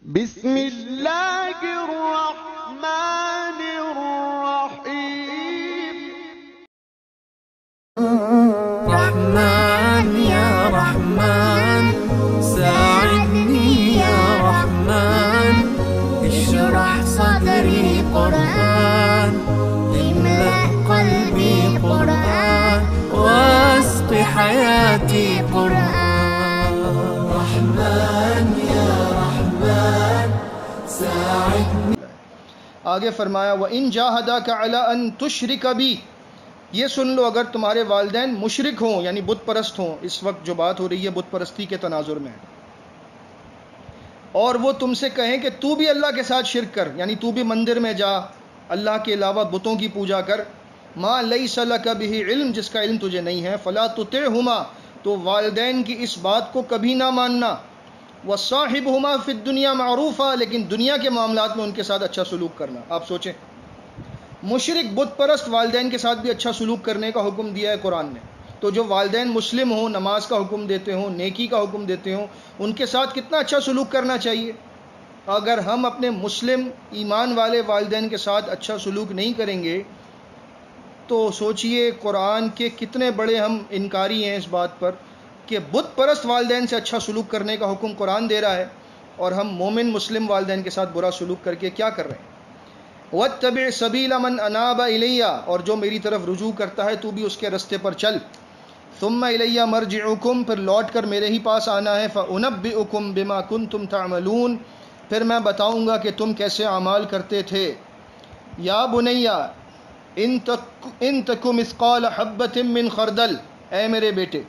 بسم اللہ الرحمن الرحیم رحمن یا رحمن ساعدنی یا رحمن اشرح صدری قرآن املأ قلبی قرآن واسق حیاتی قرآن رحمن یا رحمن ساعدنی. آگے فرمایا وَإِن جَاهَدَاكَ عَلَىٰ أَن تُشْرِكَ بِي، یہ سن لو اگر تمہارے والدین مشرک ہوں یعنی بت پرست ہوں. اس وقت جو بات ہو رہی ہے بت پرستی کے تناظر میں ہے، اور وہ تم سے کہیں کہ تو بھی اللہ کے ساتھ شرک کر، یعنی تو بھی مندر میں جا، اللہ کے علاوہ بتوں کی پوجا کر. ما لیس لک بہ علم، جس کا علم تجھے نہیں ہے. فلا تطعہما، تو والدین کی اس بات کو کبھی نہ ماننا. وصاحبہما فی الدنیا معروفا، لیکن دنیا کے معاملات میں ان کے ساتھ اچھا سلوک کرنا. آپ سوچیں، مشرک بت پرست والدین کے ساتھ بھی اچھا سلوک کرنے کا حکم دیا ہے قرآن نے. تو جو والدین مسلم ہوں، نماز کا حکم دیتے ہوں، نیکی کا حکم دیتے ہوں، ان کے ساتھ کتنا اچھا سلوک کرنا چاہیے. اگر ہم اپنے مسلم ایمان والے والدین کے ساتھ اچھا سلوک نہیں کریں گے تو سوچئے قرآن کے کتنے بڑے ہم انکاری ہیں اس بات پر کہ بت پرست والدین سے اچھا سلوک کرنے کا حکم قرآن دے رہا ہے، اور ہم مومن مسلم والدین کے ساتھ برا سلوک کر کے کیا کر رہے ہیں. وَاتَّبِعْ سَبِيلَ مَنْ أَنَابَ إِلَيَّ، اور جو میری طرف رجوع کرتا ہے تو بھی اس کے رستے پر چل. ثُمَّ إِلَيَّ مَرْجِعُكُمْ، پھر لوٹ کر میرے ہی پاس آنا ہے. فَأُنَبِّئُكُمْ بِمَا كُنْتُمْ تَعْمَلُونَ، پھر میں بتاؤں گا کہ تم کیسے اعمال کرتے تھے. یا بنیا ان تک مثقال حبۃ من خردل، اے میرے بیٹے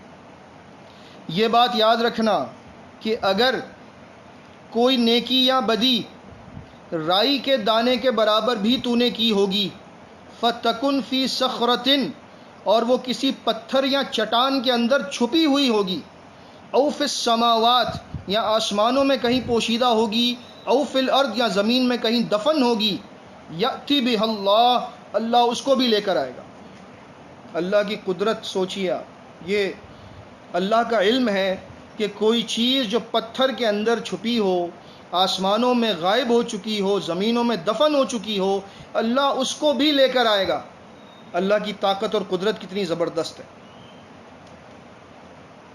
یہ بات یاد رکھنا کہ اگر کوئی نیکی یا بدی رائی کے دانے کے برابر بھی تو نے کی ہوگی، فتکن فی صخرۃ، اور وہ کسی پتھر یا چٹان کے اندر چھپی ہوئی ہوگی، او فی السماوات، یا آسمانوں میں کہیں پوشیدہ ہوگی، او فی الارض، یا زمین میں کہیں دفن ہوگی، یأتی بہا اللہ، اللہ اس کو بھی لے کر آئے گا. اللہ کی قدرت سوچیے آپ. یہ اللہ کا علم ہے کہ کوئی چیز جو پتھر کے اندر چھپی ہو، آسمانوں میں غائب ہو چکی ہو، زمینوں میں دفن ہو چکی ہو، اللہ اس کو بھی لے کر آئے گا. اللہ کی طاقت اور قدرت کتنی زبردست ہے.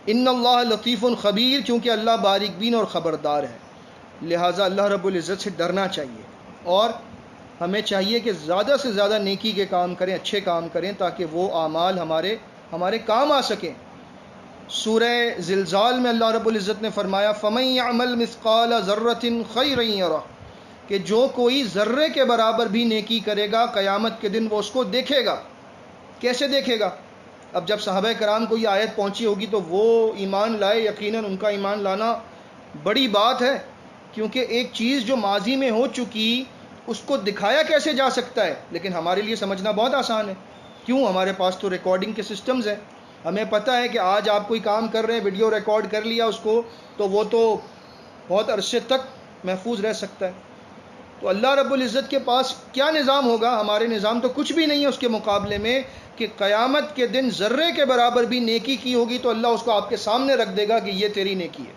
ان اللہ لطیف خبیر، کیونکہ اللہ باریک بین اور خبردار ہے. لہٰذا اللہ رب العزت سے ڈرنا چاہیے، اور ہمیں چاہیے کہ زیادہ سے زیادہ نیکی کے کام کریں، اچھے کام کریں، تاکہ وہ اعمال ہمارے کام آ سکیں. سورہ زلزال میں اللہ رب العزت نے فرمایا فَمَن يَعْمَلْ مِثْقَالَ ذَرَّةٍ خَيْرًا يَرَهُ، کہ جو کوئی ذرے کے برابر بھی نیکی کرے گا قیامت کے دن وہ اس کو دیکھے گا. کیسے دیکھے گا؟ اب جب صحابہ کرام کو یہ آیت پہنچی ہوگی تو وہ ایمان لائے، یقیناً ان کا ایمان لانا بڑی بات ہے، کیونکہ ایک چیز جو ماضی میں ہو چکی اس کو دکھایا کیسے جا سکتا ہے. لیکن ہمارے لیے سمجھنا بہت آسان ہے. کیوں؟ ہمارے پاس تو ریکارڈنگ کے سسٹمز ہیں. ہمیں پتہ ہے کہ آج آپ کوئی کام کر رہے ہیں، ویڈیو ریکارڈ کر لیا اس کو، تو وہ تو بہت عرصے تک محفوظ رہ سکتا ہے. تو اللہ رب العزت کے پاس کیا نظام ہوگا؟ ہمارے نظام تو کچھ بھی نہیں ہے اس کے مقابلے میں، کہ قیامت کے دن ذرے کے برابر بھی نیکی کی ہوگی تو اللہ اس کو آپ کے سامنے رکھ دے گا کہ یہ تیری نیکی ہے.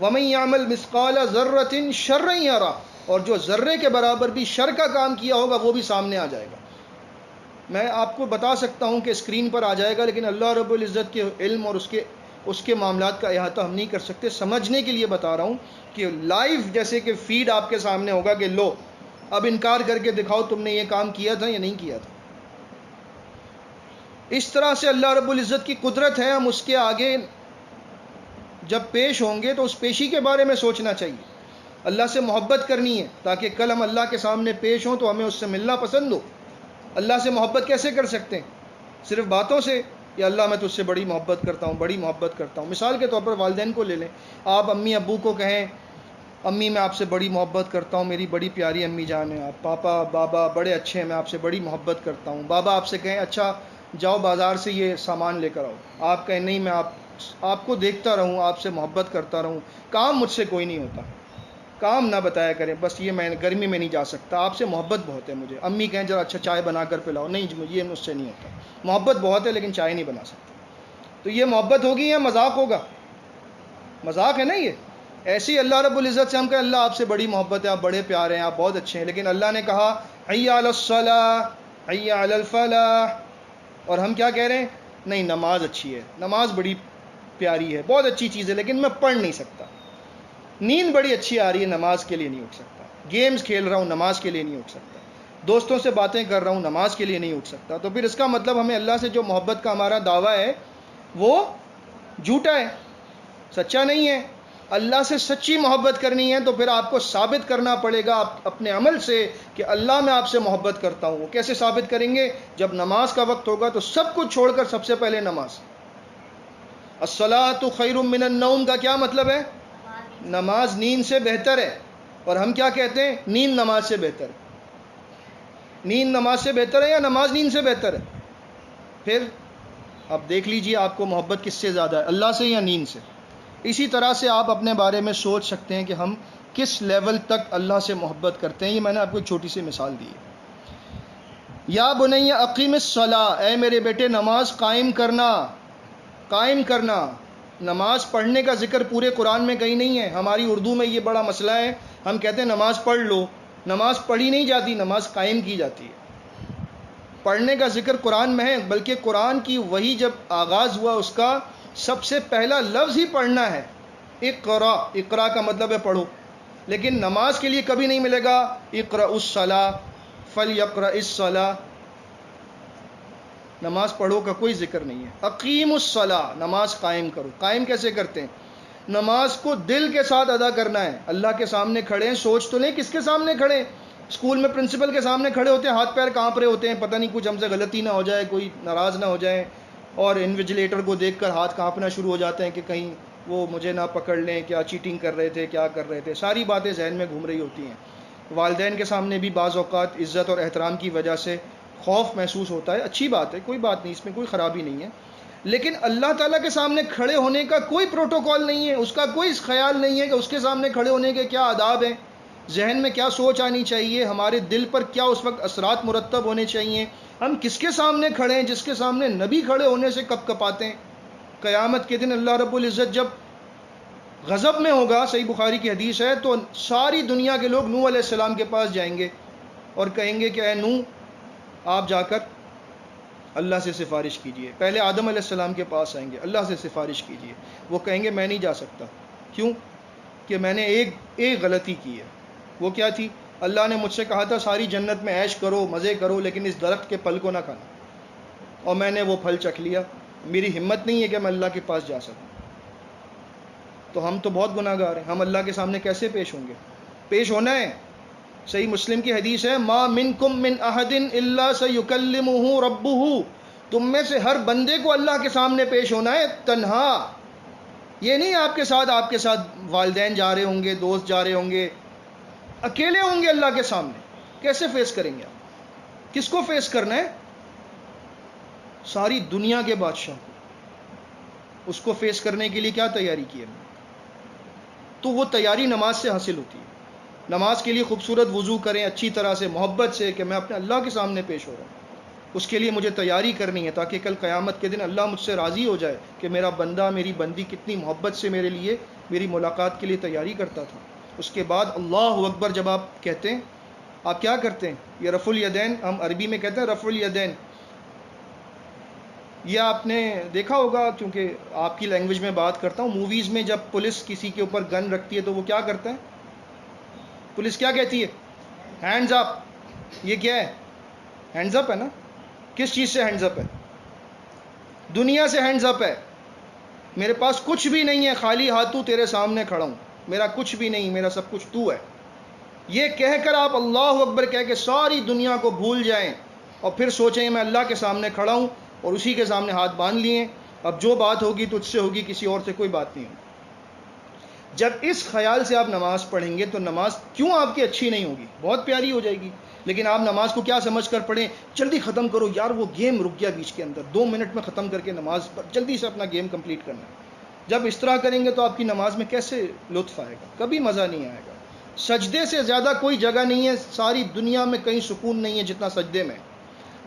وَمَن يَعْمَلْ مِثْقَالَ ذَرَّةٍ شَرًّا يَرَهُ، اور جو ذرے کے برابر بھی شر کا کام کیا ہوگا وہ بھی سامنے آ جائے گا. میں آپ کو بتا سکتا ہوں کہ اسکرین پر آ جائے گا، لیکن اللہ رب العزت کے علم اور اس کے معاملات کا احاطہ ہم نہیں کر سکتے. سمجھنے کے لیے بتا رہا ہوں کہ لائیو جیسے کہ فیڈ آپ کے سامنے ہوگا کہ لو اب انکار کر کے دکھاؤ تم نے یہ کام کیا تھا یا نہیں کیا تھا. اس طرح سے اللہ رب العزت کی قدرت ہے. ہم اس کے آگے جب پیش ہوں گے تو اس پیشی کے بارے میں سوچنا چاہیے. اللہ سے محبت کرنی ہے تاکہ کل ہم اللہ کے سامنے پیش ہوں تو ہمیں اس سے ملنا پسند ہو. اللہ سے محبت کیسے کر سکتے ہیں؟ صرف باتوں سے، یا اللہ میں تجھ سے بڑی محبت کرتا ہوں، بڑی محبت کرتا ہوں. مثال کے طور پر والدین کو لے لیں. آپ امی ابو کو کہیں امی میں آپ سے بڑی محبت کرتا ہوں، میری بڑی پیاری امی جان ہیں آپ. پاپا بابا بڑے اچھے ہیں، میں آپ سے بڑی محبت کرتا ہوں. بابا آپ سے کہیں اچھا جاؤ بازار سے یہ سامان لے کر آؤ، آپ کہیں نہیں میں آپ کو دیکھتا رہوں، آپ سے محبت کرتا رہوں، کام مجھ سے کوئی نہیں ہوتا، کام نہ بتایا کریں، بس یہ میں گرمی میں نہیں جا سکتا، آپ سے محبت بہت ہے مجھے. امی کہیں ذرا اچھا چائے بنا کر پلاؤ، نہیں یہ مجھ سے نہیں ہوتا، محبت بہت ہے لیکن چائے نہیں بنا سکتا. تو یہ محبت ہوگی یا مذاق ہوگا؟ مذاق ہے نا یہ. ایسے ہی اللہ رب العزت سے ہم کہیں اللہ آپ سے بڑی محبت ہے، آپ بڑے پیارے ہیں، آپ بہت اچھے ہیں، لیکن اللہ نے کہا حی علی الصلاۃ حی علی الفلاح، اور ہم کیا کہہ رہے ہیں؟ نہیں نماز اچھی ہے، نماز بڑی پیاری ہے، بہت اچھی چیز ہے، لیکن میں پڑھ نہیں سکتا، نیند بڑی اچھی آ رہی ہے، نماز کے لیے نہیں اٹھ سکتا، گیمز کھیل رہا ہوں نماز کے لیے نہیں اٹھ سکتا، دوستوں سے باتیں کر رہا ہوں نماز کے لیے نہیں اٹھ سکتا. تو پھر اس کا مطلب ہمیں اللہ سے جو محبت کا ہمارا دعویٰ ہے وہ جھوٹا ہے، سچا نہیں ہے. اللہ سے سچی محبت کرنی ہے تو پھر آپ کو ثابت کرنا پڑے گا اپنے عمل سے کہ اللہ میں آپ سے محبت کرتا ہوں. وہ کیسے ثابت کریں گے؟ جب نماز کا وقت ہوگا تو سب کچھ چھوڑ کر سب سے پہلے نماز. الصلاۃ خیر من النوم کا کیا مطلب ہے؟ نماز نیند سے بہتر ہے. اور ہم کیا کہتے ہیں؟ نیند نماز سے بہتر ہے. نیند نماز سے بہتر ہے یا نماز نیند سے بہتر ہے؟ پھر اب دیکھ لیجئے آپ کو محبت کس سے زیادہ ہے، اللہ سے یا نیند سے؟ اسی طرح سے آپ اپنے بارے میں سوچ سکتے ہیں کہ ہم کس لیول تک اللہ سے محبت کرتے ہیں. یہ میں نے آپ کو ایک چھوٹی سی مثال دی ہے. یا بنی اقیم الصلاۃ، اے میرے بیٹے نماز قائم کرنا. قائم کرنا، نماز پڑھنے کا ذکر پورے قرآن میں کہیں نہیں ہے. ہماری اردو میں یہ بڑا مسئلہ ہے، ہم کہتے ہیں نماز پڑھ لو. نماز پڑھی نہیں جاتی، نماز قائم کی جاتی ہے. پڑھنے کا ذکر قرآن میں ہے، بلکہ قرآن کی وحی جب آغاز ہوا اس کا سب سے پہلا لفظ ہی پڑھنا ہے. اقرا، اقرا کا مطلب ہے پڑھو. لیکن نماز کے لیے کبھی نہیں ملے گا اقرا الصلاۃ فلیقرأ الصلاۃ، نماز پڑھو کا کوئی ذکر نہیں ہے. اقیم الصلاۃ، نماز قائم کرو. قائم کیسے کرتے ہیں؟ نماز کو دل کے ساتھ ادا کرنا ہے. اللہ کے سامنے کھڑے ہیں، سوچ تو لیں کس کے سامنے کھڑے ہیں. اسکول میں پرنسپل کے سامنے کھڑے ہوتے ہیں، ہاتھ پیر کانپ رہے ہوتے ہیں، پتہ نہیں کچھ ہم سے غلطی نہ ہو جائے، کوئی ناراض نہ ہو جائے، اور انویجیلیٹر کو دیکھ کر ہاتھ کانپنا شروع ہو جاتے ہیں کہ کہیں وہ مجھے نہ پکڑ لیں، کیا چیٹنگ کر رہے تھے، کیا کر رہے تھے. ساری باتیں ذہن میں گھوم رہی ہوتی ہیں. والدین کے سامنے بھی بعض اوقات عزت اور احترام کی وجہ سے خوف محسوس ہوتا ہے. اچھی بات ہے، کوئی بات نہیں، اس میں کوئی خرابی نہیں ہے. لیکن اللہ تعالیٰ کے سامنے کھڑے ہونے کا کوئی پروٹوکول نہیں ہے، اس کا کوئی خیال نہیں ہے کہ اس کے سامنے کھڑے ہونے کے کیا آداب ہیں، ذہن میں کیا سوچ آنی چاہیے، ہمارے دل پر کیا اس وقت اثرات مرتب ہونے چاہیے. ہم کس کے سامنے کھڑے ہیں؟ جس کے سامنے نبی کھڑے ہونے سے کپ کپاتے ہیں. قیامت کے دن اللہ رب العزت جب غضب میں ہوگا، صحیح بخاری کی حدیث ہے، تو ساری دنیا کے لوگ نوح علیہ السلام کے پاس جائیں گے اور کہیں گے کہ اے نوح آپ جا کر اللہ سے سفارش کیجئے. پہلے آدم علیہ السلام کے پاس آئیں گے، اللہ سے سفارش کیجئے. وہ کہیں گے میں نہیں جا سکتا. کیوں؟ کہ میں نے ایک غلطی کی ہے. وہ کیا تھی؟ اللہ نے مجھ سے کہا تھا ساری جنت میں عیش کرو، مزے کرو، لیکن اس درخت کے پھل کو نہ کھانا، اور میں نے وہ پھل چکھ لیا. میری ہمت نہیں ہے کہ میں اللہ کے پاس جا سکوں. تو ہم تو بہت گناہ گار ہیں، ہم اللہ کے سامنے کیسے پیش ہوں گے؟ پیش ہونا ہے. صحیح مسلم کی حدیث ہے ما منکم من احد الا سیکلمہ ربہ، تم میں سے ہر بندے کو اللہ کے سامنے پیش ہونا ہے تنہا. یہ نہیں آپ کے ساتھ والدین جا رہے ہوں گے، دوست جا رہے ہوں گے، اکیلے ہوں گے اللہ کے سامنے. کیسے فیس کریں گے آپ؟ کس کو فیس کرنا ہے؟ ساری دنیا کے بادشاہ کو. اس کو فیس کرنے کے لیے کیا تیاری کی ہے؟ تو وہ تیاری نماز سے حاصل ہوتی ہے. نماز کے لیے خوبصورت وضو کریں اچھی طرح سے، محبت سے، کہ میں اپنے اللہ کے سامنے پیش ہو رہا ہوں. اس کے لیے مجھے تیاری کرنی ہے تاکہ کل قیامت کے دن اللہ مجھ سے راضی ہو جائے کہ میرا بندہ، میری بندی کتنی محبت سے میرے لیے میری ملاقات کے لیے تیاری کرتا تھا. اس کے بعد اللہ اکبر جب آپ کہتے ہیں، آپ کیا کرتے ہیں؟ یہ رفع الیدین، ہم عربی میں کہتے ہیں رفع الیدین. یہ آپ نے دیکھا ہوگا، کیونکہ آپ کی لینگویج میں بات کرتا ہوں. موویز میں جب پولیس کسی کے اوپر گن رکھتی ہے تو وہ کیا کرتا ہے؟ پولیس کیا کہتی ہے؟ ہینڈز اپ. یہ کیا ہے؟ ہینڈز اپ ہے نا. کس چیز سے ہینڈز اپ ہے؟ دنیا سے ہینڈز اپ ہے. میرے پاس کچھ بھی نہیں ہے، خالی ہاتھوں تیرے سامنے کھڑا ہوں، میرا کچھ بھی نہیں، میرا سب کچھ تو ہے. یہ کہہ کر آپ اللہ اکبر کہہ کے ساری دنیا کو بھول جائیں اور پھر سوچیں میں اللہ کے سامنے کھڑا ہوں اور اسی کے سامنے ہاتھ باندھ لیے، اب جو بات ہوگی تجھ سے ہوگی، کسی اور سے کوئی بات نہیں ہوگی. جب اس خیال سے آپ نماز پڑھیں گے تو نماز کیوں آپ کی اچھی نہیں ہوگی؟ بہت پیاری ہو جائے گی. لیکن آپ نماز کو کیا سمجھ کر پڑھیں؟ جلدی ختم کرو یار، وہ گیم رک گیا بیچ کے اندر، 2 منٹ میں ختم کر کے نماز پر جلدی سے اپنا گیم کمپلیٹ کرنا ہے. جب اس طرح کریں گے تو آپ کی نماز میں کیسے لطف آئے گا؟ کبھی مزہ نہیں آئے گا. سجدے سے زیادہ کوئی جگہ نہیں ہے ساری دنیا میں، کہیں سکون نہیں ہے جتنا سجدے میں.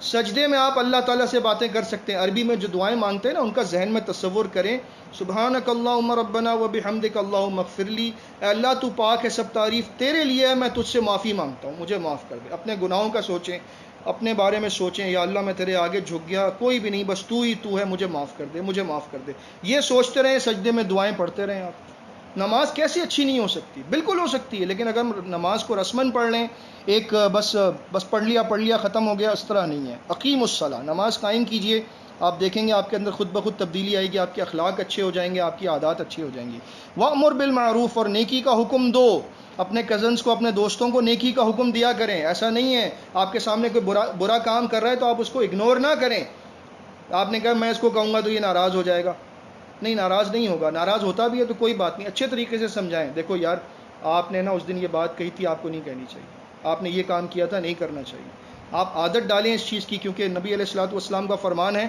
سجدے میں آپ اللہ تعالیٰ سے باتیں کر سکتے ہیں. عربی میں جو دعائیں مانگتے ہیں نا ان کا ذہن میں تصور کریں. سبحانک اللہم ربنا و بحمدک اللہم اغفر لی. اے اللہ تو پاک ہے, سب تعریف تیرے لیے ہے, میں تجھ سے معافی مانگتا ہوں, مجھے معاف کر دے. اپنے گناہوں کا سوچیں, اپنے بارے میں سوچیں, یا اللہ میں تیرے آگے جھک گیا, کوئی بھی نہیں, بس تو ہی تو ہے, مجھے معاف کر دے, مجھے معاف کر دے. یہ سوچتے رہیں, سجدے میں دعائیں پڑھتے رہیں. آپ نماز کیسی اچھی نہیں ہو سکتی؟ بالکل ہو سکتی ہے, لیکن اگر نماز کو رسماً پڑھ لیں, ایک بس پڑھ لیا ختم ہو گیا, اس طرح نہیں ہے. اقیم الصلاۃ, نماز قائم کیجئے, آپ دیکھیں گے آپ کے اندر خود بخود تبدیلی آئے گی, آپ کے اخلاق اچھے ہو جائیں گے, آپ کی عادات اچھی ہو جائیں گی. وَأْمُرْ بِالْمَعْرُوفِ, اور نیکی کا حکم دو. اپنے کزنس کو, اپنے دوستوں کو نیکی کا حکم دیا کریں. ایسا نہیں ہے آپ کے سامنے کوئی برا کام کر رہا ہے تو آپ اس کو اگنور نہ کریں. آپ نے کہا میں اس کو کہوں گا تو یہ ناراض ہو جائے گا. نہیں, ناراض نہیں ہوگا. ناراض ہوتا بھی ہے تو کوئی بات نہیں, اچھے طریقے سے سمجھائیں. دیکھو یار, آپ نے نا اس دن یہ بات کہی تھی, آپ کو نہیں کہنی چاہیے. آپ نے یہ کام کیا تھا, نہیں کرنا چاہیے. آپ عادت ڈالیں اس چیز کی, کیونکہ نبی علیہ الصلوۃ والسلام کا فرمان ہے,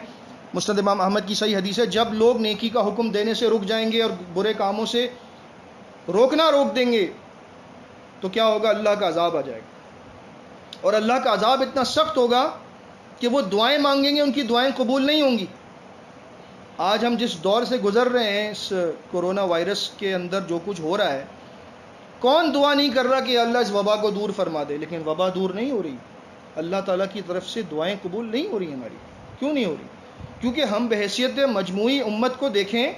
مسند امام احمد کی صحیح حدیث ہے, جب لوگ نیکی کا حکم دینے سے رک جائیں گے اور برے کاموں سے روک دیں گے تو کیا ہوگا؟ اللہ کا عذاب آ جائے گا. اور اللہ کا عذاب اتنا سخت ہوگا کہ وہ دعائیں مانگیں گے, ان کی دعائیں قبول نہیں ہوں گی. آج ہم جس دور سے گزر رہے ہیں, اس کورونا وائرس کے اندر جو کچھ ہو رہا ہے, کون دعا نہیں کر رہا کہ اللہ اس وبا کو دور فرما دے؟ لیکن وبا دور نہیں ہو رہی. اللہ تعالیٰ کی طرف سے دعائیں قبول نہیں ہو رہی ہماری. کیوں نہیں ہو رہی؟ کیونکہ ہم بحیثیت مجموعی امت کو دیکھیں,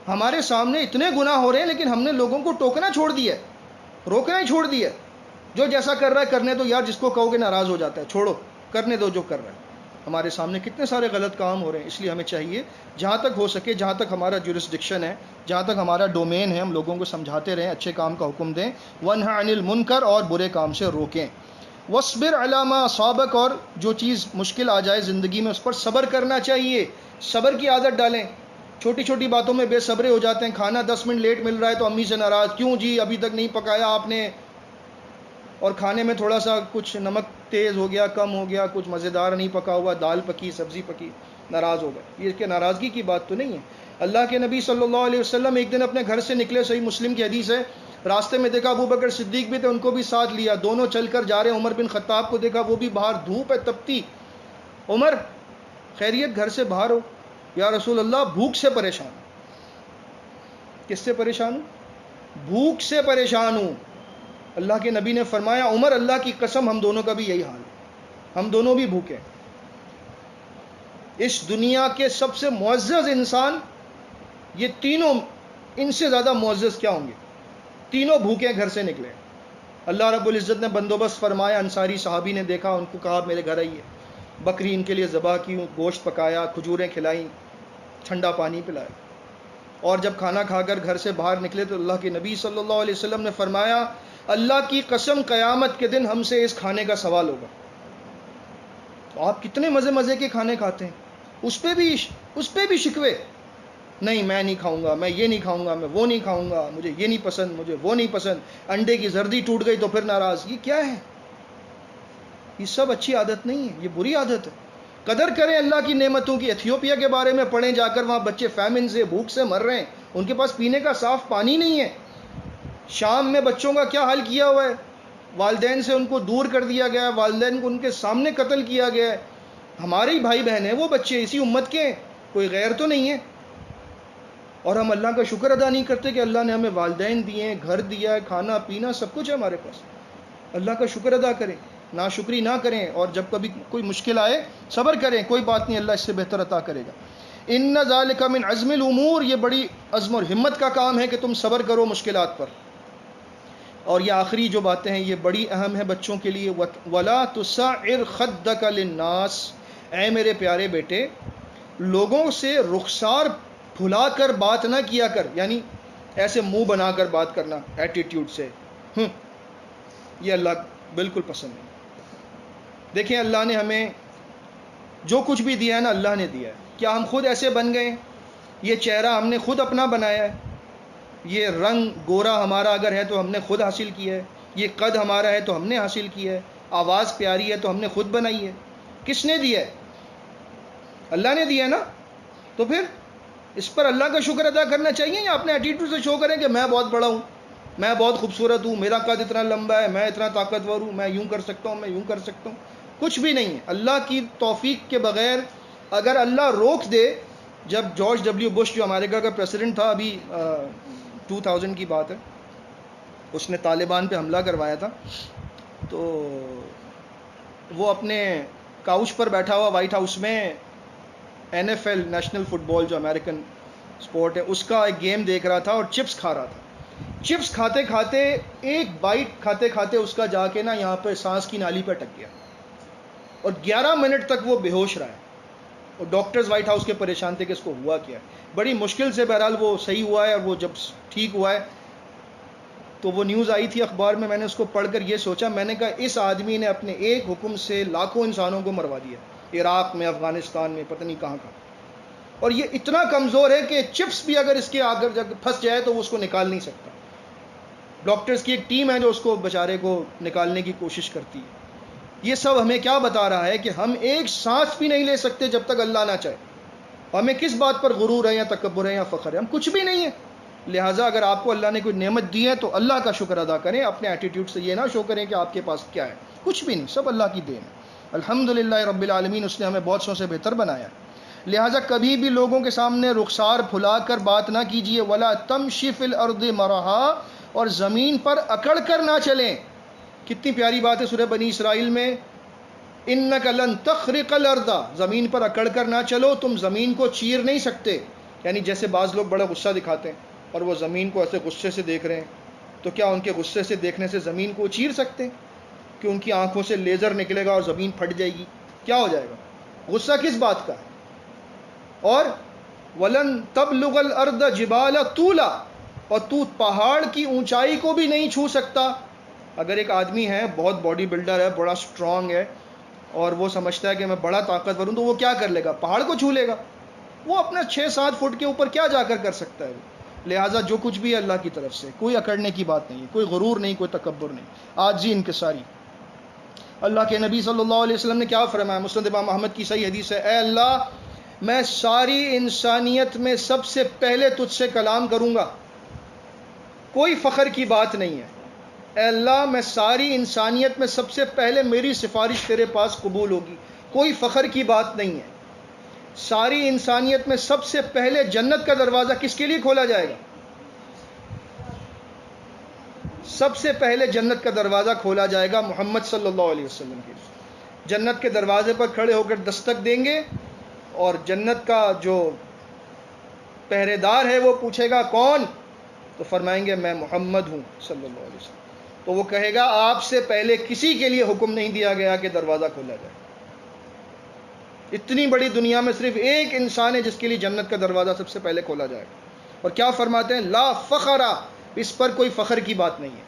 ہمارے سامنے اتنے گناہ ہو رہے ہیں, لیکن ہم نے لوگوں کو ٹوکنا چھوڑ دیا, روکنا ہی چھوڑ دیا. جو جیسا کر رہا ہے کرنے دو یار, جس کو کہو گے ناراض ہو جاتا ہے, چھوڑو, کرنے دو جو کر رہا ہے. ہمارے سامنے کتنے سارے غلط کام ہو رہے ہیں. اس لیے ہمیں چاہیے جہاں تک ہو سکے, جہاں تک ہمارا جورسڈکشن ہے, جہاں تک ہمارا ڈومین ہے, ہم لوگوں کو سمجھاتے رہیں, اچھے کام کا حکم دیں. وَنْهَ عَنِ الْمُنْكَرِ, اور برے کام سے روکیں. وَاصْبِرْ عَلَىٰ مَا أَصَابَكَ, اور جو چیز مشکل آ جائے زندگی میں اس پر صبر کرنا چاہیے. صبر کی عادت ڈالیں. چھوٹی چھوٹی باتوں میں بے صبرے ہو جاتے ہیں. کھانا 10 منٹ لیٹ مل رہا ہے تو امی سے ناراض, کیوں جی ابھی تک نہیں پکایا آپ نے؟ اور کھانے میں تھوڑا سا کچھ نمک تیز ہو گیا, کم ہو گیا, کچھ مزیدار نہیں پکا ہوا, دال پکی, سبزی پکی, ناراض ہو گئے. یہ کہ ناراضگی کی بات تو نہیں ہے. اللہ کے نبی صلی اللہ علیہ وسلم ایک دن اپنے گھر سے نکلے, صحیح مسلم کی حدیث ہے, راستے میں دیکھا ابو بکر صدیق بھی تھے, ان کو بھی ساتھ لیا, دونوں چل کر جا رہے ہیں. عمر بن خطاب کو دیکھا, وہ بھی باہر, دھوپ ہے تپتی. عمر, خیریت, گھر سے باہر ہو؟ یا رسول اللہ, بھوک سے پریشان. کس سے پریشان ہوں؟ بھوک سے پریشان ہوں. اللہ کے نبی نے فرمایا, عمر اللہ کی قسم ہم دونوں کا بھی یہی حال ہے, ہم دونوں بھی بھوکے. اس دنیا کے سب سے معزز انسان, یہ تینوں, ان سے زیادہ معزز کیا ہوں گے؟ تینوں بھوکے گھر سے نکلے. اللہ رب العزت نے بندوبست فرمایا. انصاری صحابی نے دیکھا, ان کو کہا میرے گھر آئیے. بکری ان کے لیے ذبح کی, گوشت پکایا, کھجوریں کھلائیں, ٹھنڈا پانی پلایا. اور جب کھانا کھا کر گھر سے باہر نکلے تو اللہ کے نبی صلی اللہ علیہ وسلم نے فرمایا, اللہ کی قسم قیامت کے دن ہم سے اس کھانے کا سوال ہوگا. تو آپ کتنے مزے کے کھانے کھاتے ہیں, اس پہ بھی شکوے. نہیں میں نہیں کھاؤں گا, میں یہ نہیں کھاؤں گا, میں وہ نہیں کھاؤں گا, مجھے یہ نہیں پسند, مجھے وہ نہیں پسند. انڈے کی زردی ٹوٹ گئی تو پھر ناراض. یہ کیا ہے؟ یہ سب اچھی عادت نہیں ہے, یہ بری عادت ہے. قدر کریں اللہ کی نعمتوں کی. ایتھیوپیا کے بارے میں پڑھیں جا کر, وہاں بچے فیمن سے, بھوک سے مر رہے ہیں, ان کے پاس پینے کا صاف پانی نہیں ہے. شام میں بچوں کا کیا حال کیا ہوا ہے, والدین سے ان کو دور کر دیا گیا ہے, والدین کو ان کے سامنے قتل کیا گیا ہے. ہمارے ہی بھائی بہن ہیں وہ بچے, اسی امت کے ہیں, کوئی غیر تو نہیں ہے. اور ہم اللہ کا شکر ادا نہیں کرتے کہ اللہ نے ہمیں والدین دیے ہیں, گھر دیا ہے, کھانا پینا سب کچھ ہے ہمارے پاس. اللہ کا شکر ادا کریں, ناشکری نہ کریں, اور جب کبھی کوئی مشکل آئے صبر کریں, کوئی بات نہیں, اللہ اس سے بہتر عطا کرے گا. ان ذالک من عزم الامور, یہ بڑی عزم اور ہمت کا کام ہے کہ تم صبر کرو مشکلات پر. اور یہ آخری جو باتیں ہیں یہ بڑی اہم ہیں بچوں کے لیے. ولا تسعر خدک للناس, اے میرے پیارے بیٹے, لوگوں سے رخسار پھلا کر بات نہ کیا کر, یعنی ایسے منہ بنا کر بات کرنا ایٹیٹیوڈ سے, یہ اللہ بالکل پسند نہیں. دیکھیں اللہ نے ہمیں جو کچھ بھی دیا ہے نا, اللہ نے دیا ہے. کیا ہم خود ایسے بن گئے؟ یہ چہرہ ہم نے خود اپنا بنایا ہے, یہ رنگ گورا ہمارا اگر ہے تو ہم نے خود حاصل کیا ہے, یہ قد ہمارا ہے تو ہم نے حاصل کیا ہے, آواز پیاری ہے تو ہم نے خود بنائی ہے. کس نے دیا ہے؟ اللہ نے دیا نا. تو پھر اس پر اللہ کا شکر ادا کرنا چاہیے, یا اپنے ایٹیٹیوڈ سے شو کریں کہ میں بہت بڑا ہوں, میں بہت خوبصورت ہوں, میرا قد اتنا لمبا ہے, میں اتنا طاقتور ہوں, میں یوں کر سکتا ہوں, میں یوں کر سکتا ہوں. کچھ بھی نہیں ہے اللہ کی توفیق کے بغیر. اگر اللہ روک دے، جب جارج ڈبلیو بش جو امریکہ کا پریسیڈنٹ تھا، ابھی 2000 کی بات ہے، اس نے طالبان پہ حملہ کروایا تھا، تو وہ اپنے کاؤچ پر بیٹھا ہوا وائٹ ہاؤس میں NFL نیشنل فٹ بال جو امریکن سپورٹ ہے اس کا ایک گیم دیکھ رہا تھا اور چپس کھا رہا تھا. چپس کھاتے کھاتے ایک بائٹ کھاتے کھاتے اس کا جا کے نا یہاں پہ سانس کی نالی پہ اٹک گیا اور 11 منٹ تک وہ بے ہوش رہا ہے. اور ڈاکٹرز وائٹ ہاؤس کے پریشان تھے کہ اس کو ہوا کیا ہے. بڑی مشکل سے بہرحال وہ صحیح ہوا ہے، اور وہ جب ٹھیک ہوا ہے تو وہ نیوز آئی تھی اخبار میں نے اس کو پڑھ کر یہ سوچا، میں نے کہا اس آدمی نے اپنے ایک حکم سے لاکھوں انسانوں کو مروا دیا، عراق میں، افغانستان میں، پتہ نہیں کہاں کہاں. اور یہ اتنا کمزور ہے کہ چپس بھی اگر اس کے آگر پھنس جائے تو وہ اس کو نکال نہیں سکتا. ڈاکٹرز کی ایک ٹیم ہے جو اس کو بیچارے کو نکالنے کی کوشش کرتی ہے. یہ سب ہمیں کیا بتا رہا ہے کہ ہم ایک سانس بھی نہیں لے سکتے جب تک اللہ نہ چاہے. ہمیں کس بات پر غرور ہے یا تکبر ہے یا فخر ہے؟ ہم کچھ بھی نہیں ہے. لہٰذا اگر آپ کو اللہ نے کوئی نعمت دی ہے تو اللہ کا شکر ادا کریں، اپنے ایٹیٹیوڈ سے یہ نہ شو کریں کہ آپ کے پاس کیا ہے. کچھ بھی نہیں، سب اللہ کی دین ہے. الحمدللہ رب العالمین، اس نے ہمیں بہت سو سے بہتر بنایا. لہٰذا کبھی بھی لوگوں کے سامنے رخسار پھلا کر بات نہ کیجیے. ولا تمشی فی الارض مرحا، اور زمین پر اکڑ کر نہ چلیں. کتنی پیاری بات ہے سورہ بنی اسرائیل میں، انک لن تخرق الارض، زمین پر اکڑ کر نہ چلو، تم زمین کو چیر نہیں سکتے. یعنی جیسے بعض لوگ بڑا غصہ دکھاتے ہیں اور وہ زمین کو ایسے غصے سے دیکھ رہے ہیں، تو کیا ان کے غصے سے دیکھنے سے زمین کو چیر سکتے ہیں؟ کہ ان کی آنکھوں سے لیزر نکلے گا اور زمین پھٹ جائے گی؟ کیا ہو جائے گا؟ غصہ کس بات کا ہے؟ اور ولن تبلغ الارض جبال طولا، اور تو پہاڑ کی اونچائی کو بھی نہیں چھو سکتا. اگر ایک آدمی ہے بہت باڈی بلڈر ہے، بڑا سٹرونگ ہے، اور وہ سمجھتا ہے کہ میں بڑا طاقتور ہوں، تو وہ کیا کر لے گا؟ پہاڑ کو چھو لے گا. وہ اپنا 6-7 فٹ کے اوپر کیا جا کر سکتا ہے؟ لہٰذا جو کچھ بھی ہے اللہ کی طرف سے، کوئی اکڑنے کی بات نہیں ہے، کوئی غرور نہیں، کوئی تکبر نہیں، عاجزی انکساری. اللہ کے نبی صلی اللہ علیہ وسلم نے کیا فرمایا؟ مسند امام احمد کی صحیح حدیث ہے، اے اللہ میں ساری انسانیت میں سب سے پہلے تجھ سے کلام کروں گا، کوئی فخر کی بات نہیں ہے. اے اللہ میں ساری انسانیت میں سب سے پہلے میری سفارش تیرے پاس قبول ہوگی، کوئی فخر کی بات نہیں ہے. ساری انسانیت میں سب سے پہلے جنت کا دروازہ کس کے لیے کھولا جائے گا؟ سب سے پہلے جنت کا دروازہ کھولا جائے گا محمد صلی اللہ علیہ وسلم کے. جنت کے دروازے پر کھڑے ہو کر دستک دیں گے، اور جنت کا جو پہرے دار ہے وہ پوچھے گا کون؟ تو فرمائیں گے میں محمد ہوں صلی اللہ علیہ وسلم. تو وہ کہے گا آپ سے پہلے کسی کے لیے حکم نہیں دیا گیا کہ دروازہ کھولا جائے. اتنی بڑی دنیا میں صرف ایک انسان ہے جس کے لیے جنت کا دروازہ سب سے پہلے کھولا جائے گا. اور کیا فرماتے ہیں؟ لا فخرا، اس پر کوئی فخر کی بات نہیں ہے.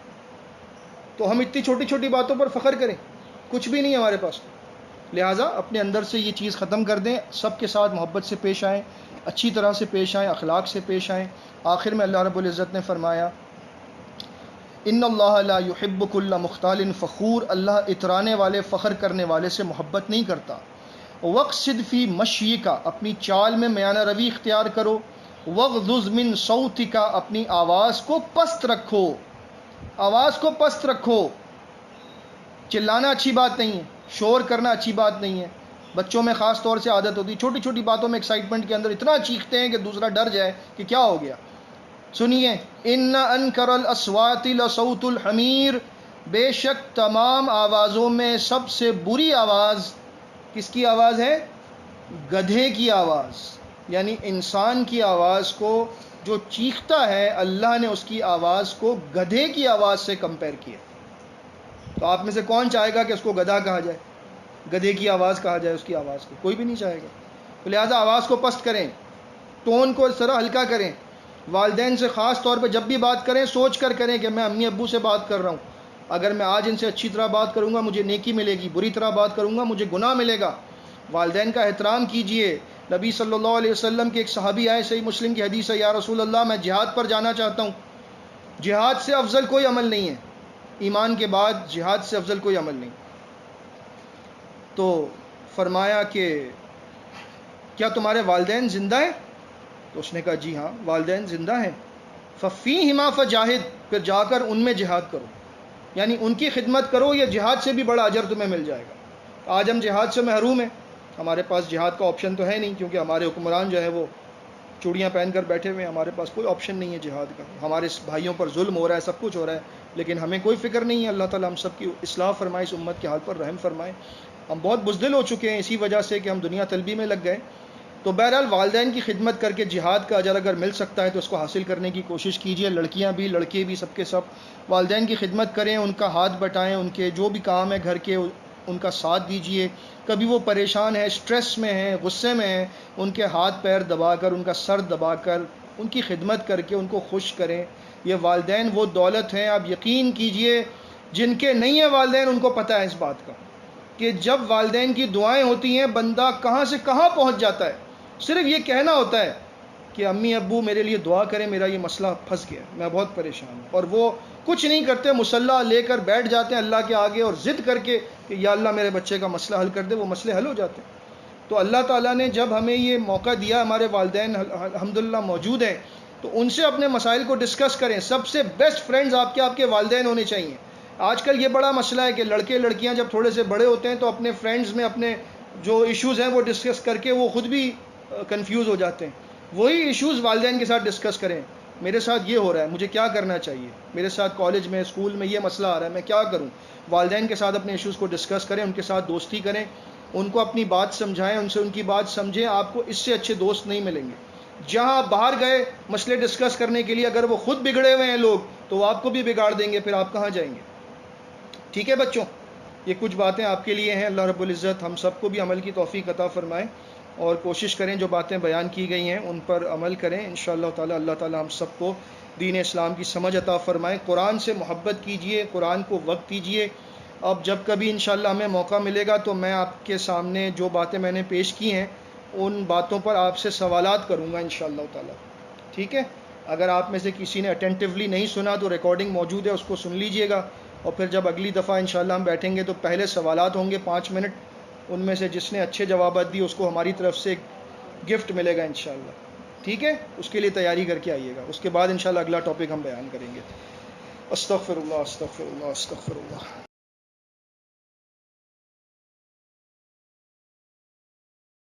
تو ہم اتنی چھوٹی چھوٹی باتوں پر فخر کریں؟ کچھ بھی نہیں ہے ہمارے پاس. لہٰذا اپنے اندر سے یہ چیز ختم کر دیں، سب کے ساتھ محبت سے پیش آئیں، اچھی طرح سے پیش آئیں، اخلاق سے پیش آئیں. آخر میں اللہ رب العزت نے فرمایا ان اللہ لا يحب كل مختال فخور، اللہ اترانے والے، فخر کرنے والے سے محبت نہیں کرتا. وقصد فی مشیک، اپنی چال میں میانہ روی اختیار کرو. وغضض من صوتک، اپنی آواز کو پست رکھو، آواز کو پست رکھو. چلانا اچھی بات نہیں ہے، شور کرنا اچھی بات نہیں ہے. بچوں میں خاص طور سے عادت ہوتی ہے، چھوٹی چھوٹی باتوں میں ایکسائٹمنٹ کے اندر اتنا چیختے ہیں کہ دوسرا ڈر جائے کہ کیا ہو گیا. سنیے، ان انکر الاصوات لصوت الحمیر، بے شک تمام آوازوں میں سب سے بری آواز کس کی آواز ہے؟ گدھے کی آواز. یعنی انسان کی آواز کو جو چیختا ہے، اللہ نے اس کی آواز کو گدھے کی آواز سے کمپیئر کیا. تو آپ میں سے کون چاہے گا کہ اس کو گدھا کہا جائے، گدھے کی آواز کہا جائے اس کی آواز کو؟ کوئی بھی نہیں چاہے گا. تو لہٰذا آواز کو پست کریں، ٹون کو اس طرح ہلکا کریں. والدین سے خاص طور پہ جب بھی بات کریں سوچ کر کریں کہ میں امی ابو سے بات کر رہا ہوں، اگر میں آج ان سے اچھی طرح بات کروں گا مجھے نیکی ملے گی، بری طرح بات کروں گا مجھے گناہ ملے گا. والدین کا احترام کیجئے. نبی صلی اللہ علیہ وسلم کے ایک صحابی آئے، صحیح مسلم کی حدیث ہے، یا رسول اللہ میں جہاد پر جانا چاہتا ہوں. جہاد سے افضل کوئی عمل نہیں ہے، ایمان کے بعد جہاد سے افضل کوئی عمل نہیں. تو فرمایا کہ کیا تمہارے والدین زندہ ہیں؟ تو اس نے کہا جی ہاں والدین زندہ ہیں. ففیہما فجاہد، پھر جا کر ان میں جہاد کرو، یعنی ان کی خدمت کرو، یہ جہاد سے بھی بڑا اجر تمہیں مل جائے گا. آج ہم جہاد سے محروم ہیں، ہمارے پاس جہاد کا آپشن تو ہے نہیں، کیونکہ ہمارے حکمران جو ہے وہ چوڑیاں پہن کر بیٹھے ہوئے ہیں، ہمارے پاس کوئی آپشن نہیں ہے جہاد کا، ہمارے بھائیوں پر ظلم ہو رہا ہے، سب کچھ ہو رہا ہے، لیکن ہمیں کوئی فکر نہیں ہے۔ اللہ تعالیٰ ہم سب کی اصلاح فرمائے، اس امت کے حال پر رحم فرمائے۔ ہم بہت بزدل ہو چکے ہیں اسی وجہ سے کہ ہم دنیا طلبی میں لگ گئے۔ تو بہرحال والدین کی خدمت کر کے جہاد کا اجر اگر مل سکتا ہے تو اس کو حاصل کرنے کی کوشش کیجیے، لڑکیاں بھی لڑکے بھی، سب کے سب والدین کی خدمت کریں، ان کا ہاتھ بٹائیں، ان کے جو بھی کام ہے گھر کے ان کا ساتھ دیجیے۔ کبھی وہ پریشان ہے، سٹریس میں ہیں، غصے میں ہیں، ان کے ہاتھ پیر دبا کر، ان کا سر دبا کر ان کی خدمت کر کے ان کو خوش کریں۔ یہ والدین وہ دولت ہیں، آپ یقین کیجئے جن کے نہیں ہیں والدین ان کو پتہ ہے اس بات کا کہ جب والدین کی دعائیں ہوتی ہیں بندہ کہاں سے کہاں پہنچ جاتا ہے۔ صرف یہ کہنا ہوتا ہے کہ امی ابو میرے لیے دعا کریں، میرا یہ مسئلہ پھنس گیا، میں بہت پریشان ہوں، اور وہ کچھ نہیں کرتے، مصلی لے کر بیٹھ جاتے ہیں اللہ کے آگے اور ضد کر کے کہ یا اللہ میرے بچے کا مسئلہ حل کر دے، وہ مسئلے حل ہو جاتے ہیں۔ تو اللہ تعالیٰ نے جب ہمیں یہ موقع دیا، ہمارے والدین الحمدللہ موجود ہیں، تو ان سے اپنے مسائل کو ڈسکس کریں۔ سب سے بیسٹ فرینڈز آپ کے والدین ہونے چاہیے۔ آج کل یہ بڑا مسئلہ ہے کہ لڑکے لڑکیاں جب تھوڑے سے بڑے ہوتے ہیں تو اپنے فرینڈز میں اپنے جو ایشوز ہیں وہ ڈسکس کر کے وہ خود بھی کنفیوز ہو جاتے ہیں۔ وہی ایشوز والدین کے ساتھ ڈسکس کریں، میرے ساتھ یہ ہو رہا ہے، مجھے کیا کرنا چاہیے، میرے ساتھ کالج میں اسکول میں یہ مسئلہ آ رہا ہے، میں کیا کروں۔ والدین کے ساتھ اپنے ایشوز کو ڈسکس کریں، ان کے ساتھ دوستی کریں، ان کو اپنی بات سمجھائیں، ان سے ان کی بات سمجھیں۔ آپ کو اس سے اچھے دوست نہیں ملیں گے۔ جہاں آپ باہر گئے مسئلے ڈسکس کرنے کے لیے، اگر وہ خود بگڑے ہوئے ہیں لوگ تو وہ آپ کو بھی بگاڑ دیں گے، پھر آپ کہاں جائیں گے؟ ٹھیک ہے بچوں، یہ کچھ باتیں آپ کے لیے ہیں۔ اللہ رب العزت ہم سب کو بھی عمل کی توفیق عطا فرمائے، اور کوشش کریں جو باتیں بیان کی گئی ہیں ان پر عمل کریں انشاءاللہ تعالی۔ اللہ تعالی ہم سب کو دین اسلام کی سمجھ عطا فرمائے۔ قرآن سے محبت کیجئے، قرآن کو وقت دیجئے۔ اب جب کبھی انشاءاللہ ہمیں موقع ملے گا تو میں آپ کے سامنے جو باتیں میں نے پیش کی ہیں ان باتوں پر آپ سے سوالات کروں گا انشاءاللہ تعالی، ٹھیک ہے؟ اگر آپ میں سے کسی نے اٹینٹیولی نہیں سنا تو ریکارڈنگ موجود ہے، اس کو سن لیجئے گا، اور پھر جب اگلی دفعہ انشاءاللہ ہم بیٹھیں گے تو پہلے سوالات ہوں گے 5 منٹ، ان میں سے جس نے اچھے جوابات دی اس کو ہماری طرف سے ایک گفٹ ملے گا انشاءاللہ، ٹھیک ہے؟ اس کے لیے تیاری کر کے آئیے گا۔ اس کے بعد انشاءاللہ اگلا ٹاپک ہم بیان کریں گے۔ استغفر اللہ استغفر اللہ استغفر اللہ۔